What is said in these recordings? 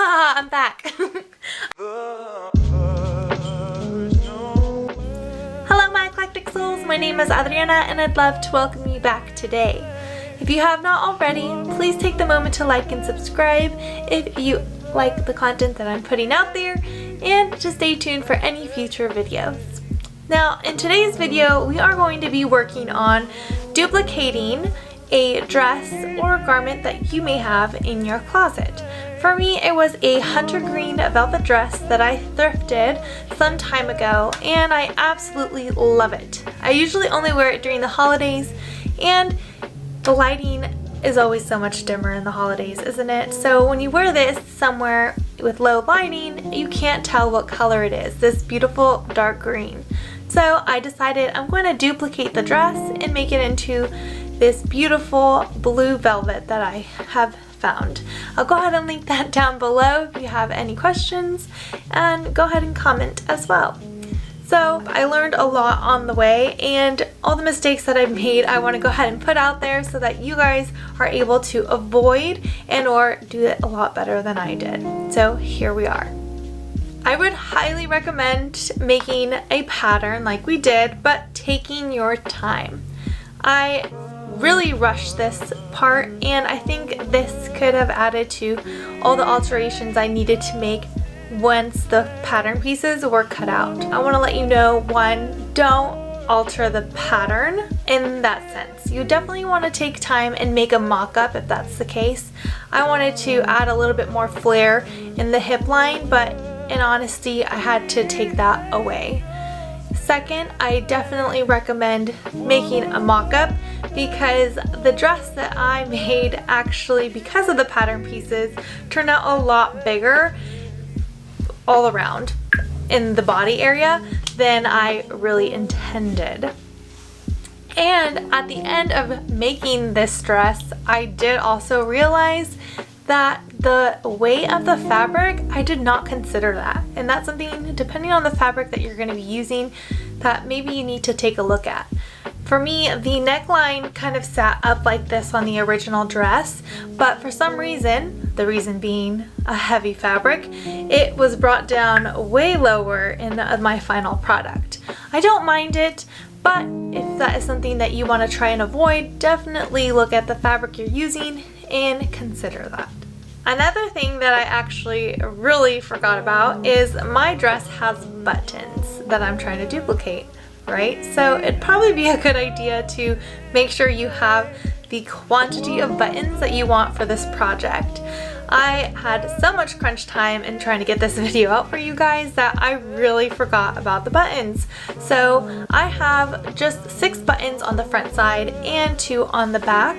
I'm back. Hello my eclectic souls, my name is Adrianna and I'd love to welcome you back today. If you have not already, please take the moment to like and subscribe if you like the content that I'm putting out there, and to stay tuned for any future videos. Now in today's video we are going to be working on duplicating a dress or garment that you may have in your closet. For me, it was a hunter green velvet dress that I thrifted some time ago and I absolutely love it. I usually only wear it during the holidays, and the lighting is always so much dimmer in the holidays, isn't it? So when you wear this somewhere with low lighting, you can't tell what color it is, this beautiful dark green. So I decided I'm going to duplicate the dress and make it into this beautiful blue velvet that I have found. I'll go ahead and link that down below if you have any questions, and go ahead and comment as well. So I learned a lot on the way, and all the mistakes that I've made I want to go ahead and put out there so that you guys are able to avoid and or do it a lot better than I did. So here we are. I would highly recommend making a pattern like we did, but taking your time. I really rushed this part, and I think this could have added to all the alterations I needed to make once the pattern pieces were cut out. I want to let you know, one, don't alter the pattern in that sense. You definitely want to take time and make a mock-up if that's the case. I wanted to add a little bit more flare in the hip line, but in honesty I had to take that away. Second, I definitely recommend making a mock-up, because the dress that I made actually, because of the pattern pieces, turned out a lot bigger all around in the body area than I really intended. And at the end of making this dress, I did also realize that the weight of the fabric, I did not consider that. And that's something, depending on the fabric that you're going to be using, that maybe you need to take a look at. For me, the neckline kind of sat up like this on the original dress, but for some reason, the reason being a heavy fabric, it was brought down way lower in my final product. I don't mind it, but if that is something that you want to try and avoid, definitely look at the fabric you're using and consider that. Another thing that I actually really forgot about is my dress has buttons that I'm trying to duplicate, right? So it'd probably be a good idea to make sure you have the quantity of buttons that you want for this project. I had so much crunch time in trying to get this video out for you guys that I really forgot about the buttons. So I have just 6 buttons on the front side and 2 on the back,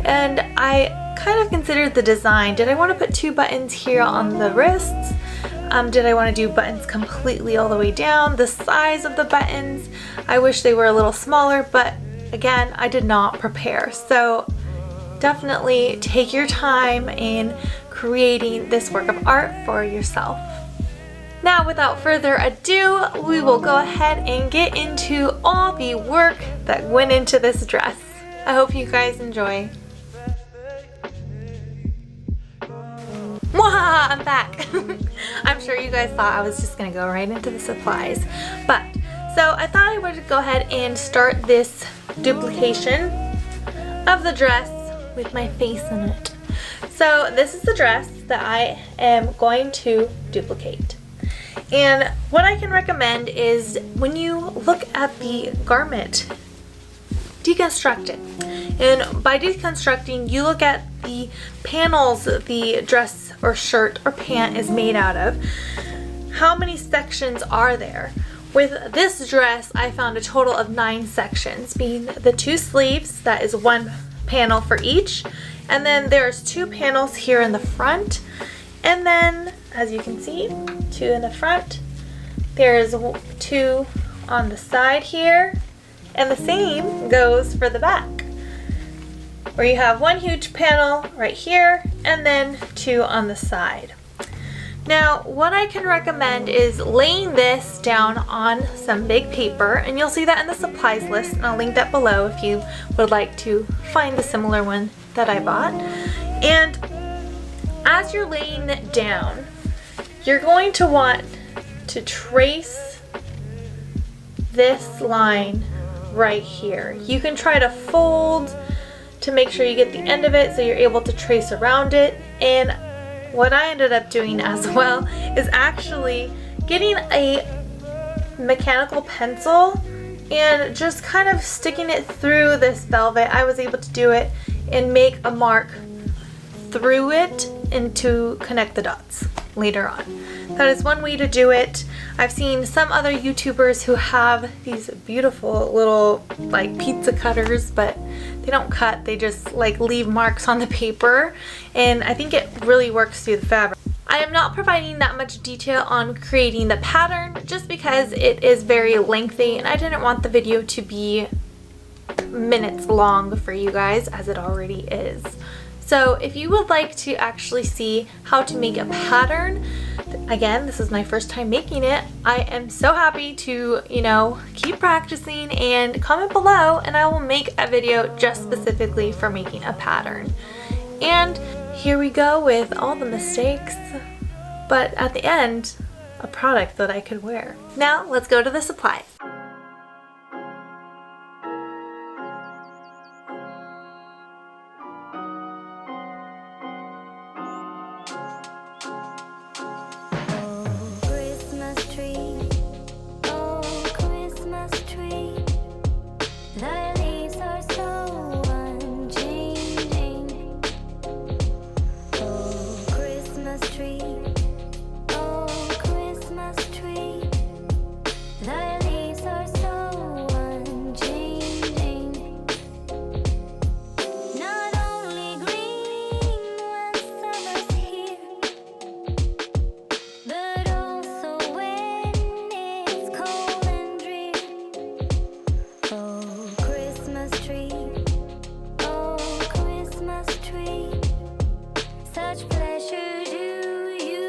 and I kind of considered the design. Did I want to put 2 buttons here on the wrists? Did I want to do buttons completely all the way down? The size of the buttons, I wish they were a little smaller, but again, I did not prepare. So definitely take your time in creating this work of art for yourself. Now, without further ado, we will go ahead and get into all the work that went into this dress. I hope you guys enjoy. Mwah! I'm back! I'm sure you guys thought I was just gonna go right into the supplies, but so I thought I would go ahead and start this duplication of the dress with my face in it. So this is the dress that I am going to duplicate, and what I can recommend is when you look at the garment, deconstruct it. And by deconstructing, you look at the panels the dress or shirt or pant is made out of. How many sections are there? With this dress, I found a total of 9 sections, being the 2 sleeves, that is 1 panel for each, and then there's 2 panels here in the front, and then as you can see, 2 in the front, there's 2 on the side here, and the same goes for the back, where you have 1 huge panel right here and then 2 on the side. Now, what I can recommend is laying this down on some big paper, and you'll see that in the supplies list, and I'll link that below if you would like to find the similar one that I bought. And as you're laying it down, you're going to want to trace this line right here. You can try to fold to make sure you get the end of it so you're able to trace around it. And what I ended up doing as well is actually getting a mechanical pencil and just kind of sticking it through this velvet. I was able to do it and make a mark through it and to connect the dots later on. That is one way to do it. I've seen some other YouTubers who have these beautiful little like pizza cutters, but they don't cut, they just like leave marks on the paper, and I think it really works through the fabric. I am not providing that much detail on creating the pattern just because it is very lengthy and I didn't want the video to be minutes long for you guys as it already is. So if you would like to actually see how to make a pattern, again, this is my first time making it, I am so happy to, you know, keep practicing, and comment below and I will make a video just specifically for making a pattern. And here we go with all the mistakes, but at the end, a product that I could wear. Now let's go to the supplies. Such pleasure do you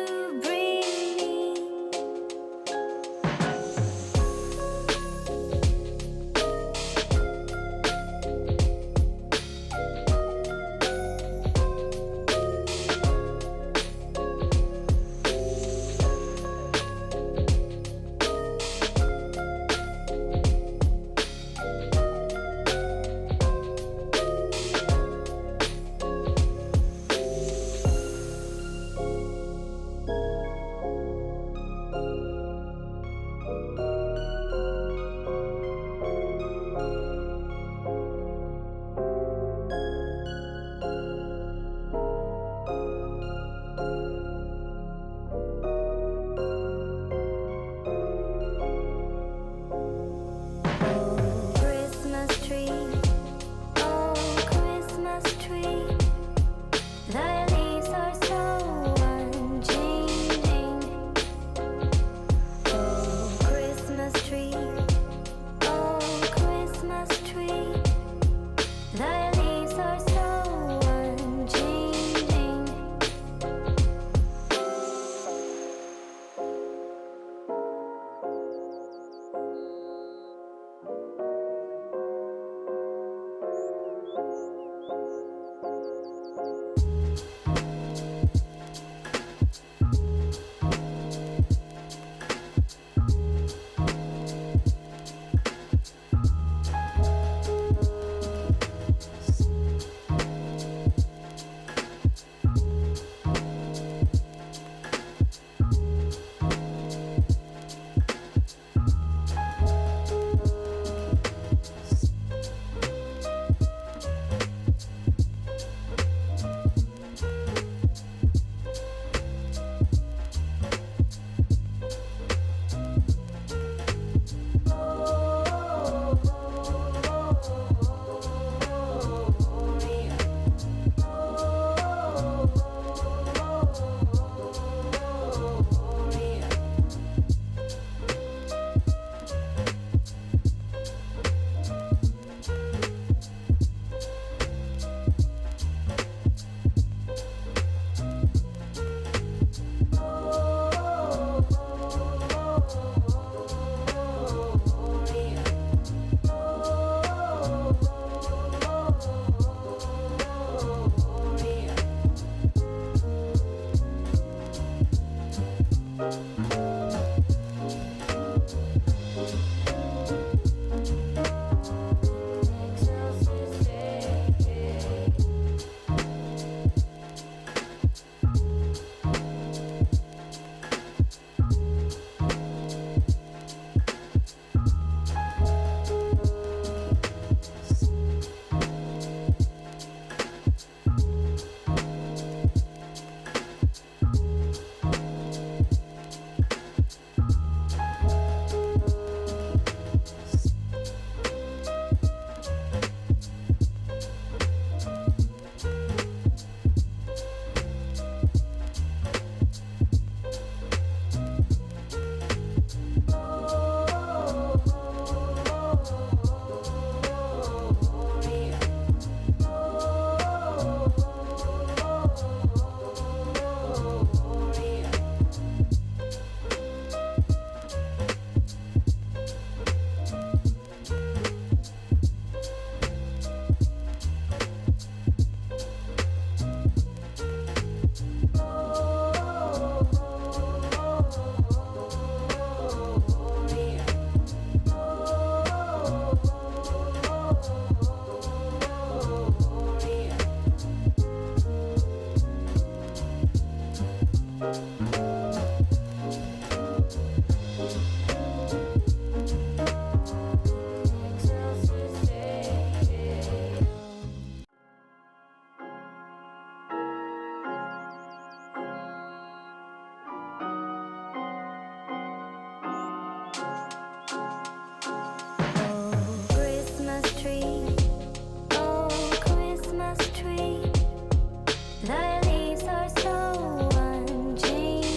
Thy leaves are so unchanging.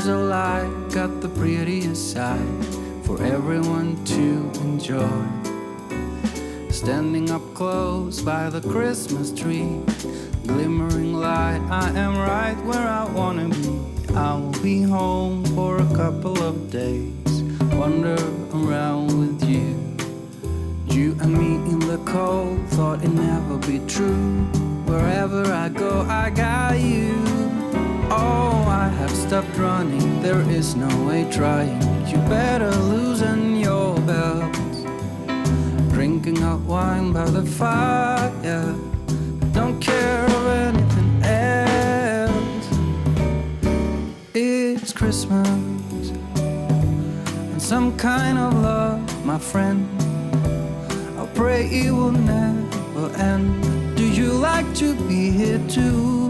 There's a light, got the prettiest side for everyone to enjoy. Standing up close by the Christmas tree, glimmering light, I am right where I wanna be. I will be home for a couple of days, wander around with you. You and me in the cold, thought it'd never be true. Wherever I go, I got you. Oh, I have stopped running, there is no way trying. You better loosen your belts. Drinking hot wine by the fire, don't care of anything else. It's Christmas and some kind of love, my friend. I pray it will never end. Do you like to be here too?